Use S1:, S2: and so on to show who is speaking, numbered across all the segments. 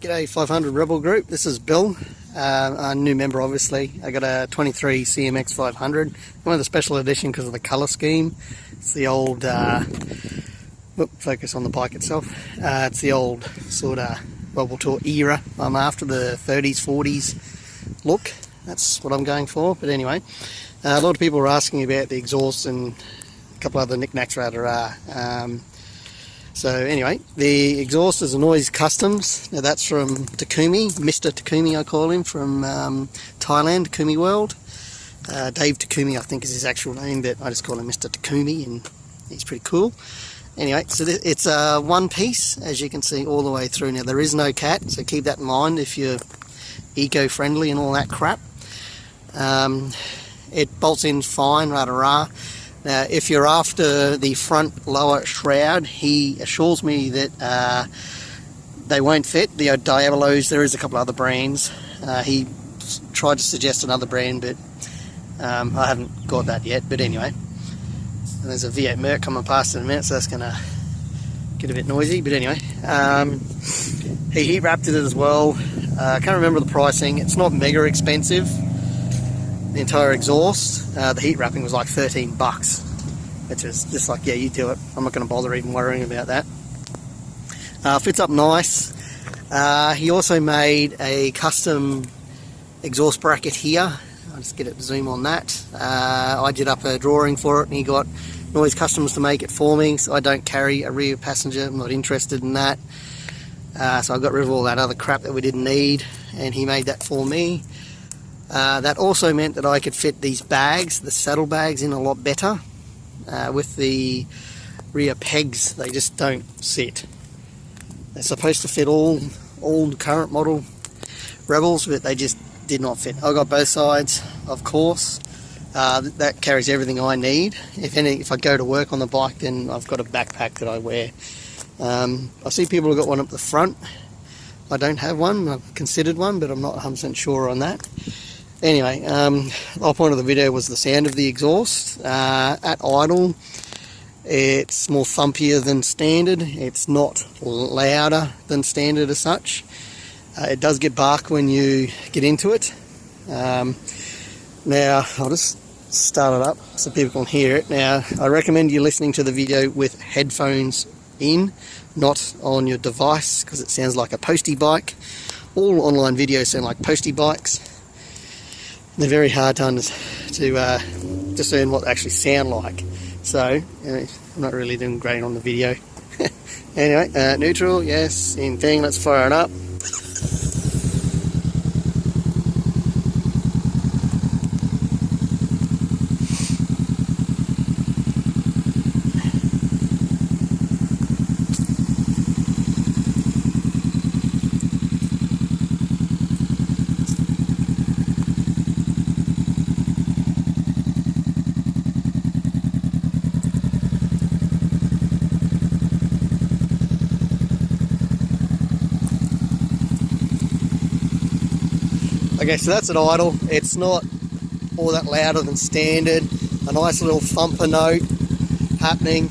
S1: G'day 500 Rebel Group, this is Bill, a new member obviously. I got a 23 CMX 500, one of the special edition because of the colour scheme. It's the old, focus on the bike itself, it's the old sort of World War Tour era. I'm after the 30s, 40s look, that's what I'm going for. But anyway, a lot of people were asking about the exhaust and a couple other knickknacks rather. So anyway, the exhaust is a Noise Customs. Now that's from Takumi, Mr. Takumi I call him, from Thailand, Takumi World. Dave Takumi I think is his actual name, but I just call him Mr. Takumi and he's pretty cool. Anyway, so it's a one piece, as you can see all the way through. Now there is no cat, so keep that in mind if you're eco-friendly and all that crap. It bolts in fine, rah-da-rah. Now, if you're after the front lower shroud, he assures me that they won't fit. The Diabolos, there is a couple other brands. He tried to suggest another brand, but I haven't got that yet. But anyway, and there's a V8 Merc coming past in a minute, so that's going to get a bit noisy. But anyway, he heat wrapped it as well. I can't remember the pricing. It's not mega expensive. The entire exhaust, the heat wrapping was like $13, which is just like, yeah, you do it. I'm not going to bother even worrying about that. Fits up nice. He also made a custom exhaust bracket here. I'll just get it to zoom on that. I did up a drawing for it and he got Noise Customs to make it for me, so I don't carry a rear passenger. I'm not interested in that. So I got rid of all that other crap that we didn't need and he made that for me. That also meant that I could fit these bags, the saddle bags, in a lot better. With the rear pegs, they just don't sit. They're supposed to fit all current model Rebels, but they just did not fit. I got both sides, of course. That carries everything I need. If I go to work on the bike, then I've got a backpack that I wear. I see people have got one up the front. I don't have one. I've considered one, but I'm not 100% sure on that. Anyway, the whole point of the video was the sound of the exhaust. At idle, it's more thumpier than standard. It's not louder than standard as such. It does get bark when you get into it. Now, I'll just start it up so people can hear it. Now, I recommend you listening to the video with headphones in, not on your device, because it sounds like a postie bike. All online videos sound like postie bikes. They're very hard to discern what they actually sound like. So, I'm not really doing great on the video. Anyway, neutral, yes, in thing, let's fire it up. Okay, so that's at idle. It's not all that louder than standard. A nice little thumper note happening.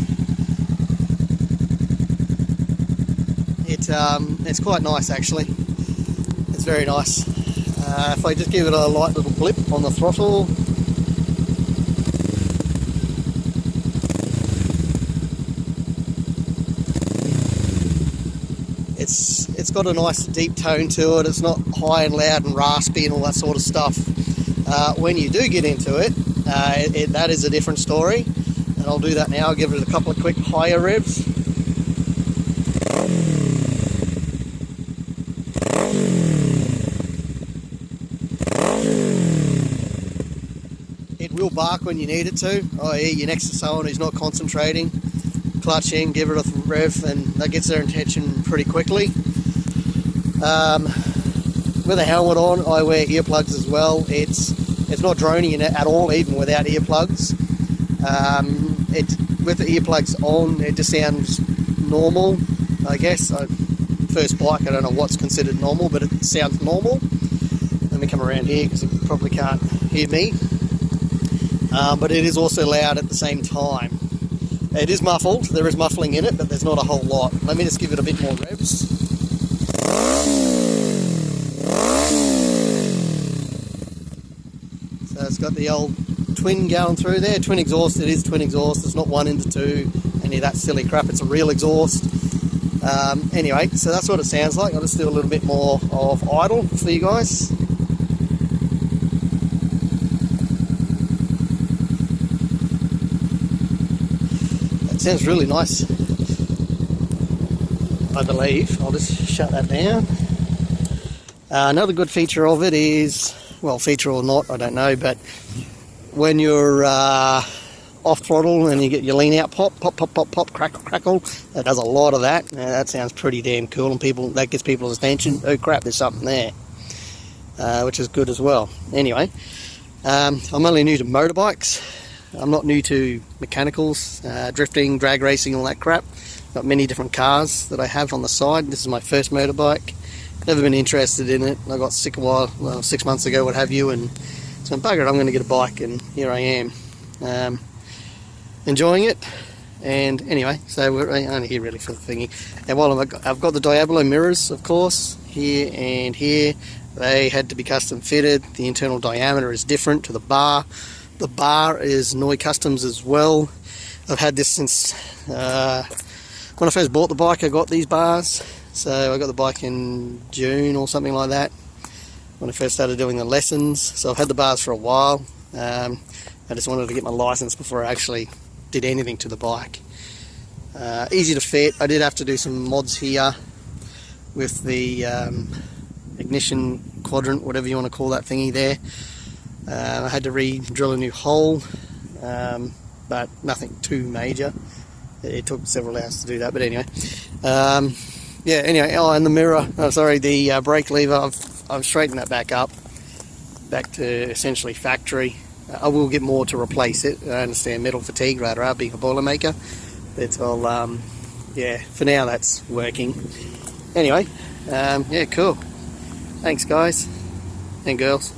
S1: It's quite nice actually. It's very nice. If I just give it a light little blip on the throttle. It's got a nice deep tone to it. It's not high and loud and raspy and all that sort of stuff. When you do get into it, that is a different story, and I'll do that now. I'll give it a couple of quick higher revs. It will bark when you need it to, i.e. you're next to someone who's not concentrating, clutching, give it a rev, and that gets their attention pretty quickly. With a helmet on, I wear earplugs as well. It's not droning in it at all, even without earplugs. With the earplugs on, it just sounds normal, I guess. First bike, I don't know what's considered normal, but it sounds normal. Let me come around here because you probably can't hear me. But it is also loud at the same time. It is muffled, there is muffling in it, but there's not a whole lot. Let me just give it a bit more revs. So it's got the old twin going through there. Twin exhaust, it is twin exhaust. It's not 1 into 2, any of that silly crap. It's a real exhaust. Anyway, so that's what it sounds like. I'll just do a little bit more of idle for you guys. That sounds really nice, I believe. I'll just shut that down. Another good feature of it is, well, feature or not, I don't know, but when you're off throttle and you get your lean out pop, pop, pop, pop, pop, crackle, crackle, it does a lot of that. Now, that sounds pretty damn cool, and that gets people's attention. Oh crap, there's something there, which is good as well. Anyway, I'm only new to motorbikes. I'm not new to mechanicals, drifting, drag racing, all that crap. Got many different cars that I have on the side. This is my first motorbike. Never been interested in it. I got sick a while, well, 6 months ago, what have you, and so bugger it, I'm going to get a bike, and here I am. Enjoying it. And anyway, so we're only here really for the thingy. And while I've got the Diablo mirrors, of course, here and here. They had to be custom fitted. The internal diameter is different to the bar. The bar is Noi Customs as well. I've had this since when I first bought the bike. I got these bars. So I got the bike in June or something like that, when I first started doing the lessons. So I've had the bars for a while. I just wanted to get my license before I actually did anything to the bike. Easy to fit. I did have to do some mods here with the ignition quadrant, whatever you want to call that thingy there. I had to re-drill a new hole, but nothing too major. It took several hours to do that, but anyway. Yeah, anyway, oh, and the mirror, the brake lever, I've straightened that back up, back to essentially factory. I will get more to replace it. I understand metal fatigue, rather, being a Boilermaker. But I'll, yeah, for now that's working. Anyway, yeah, cool. Thanks, guys and girls.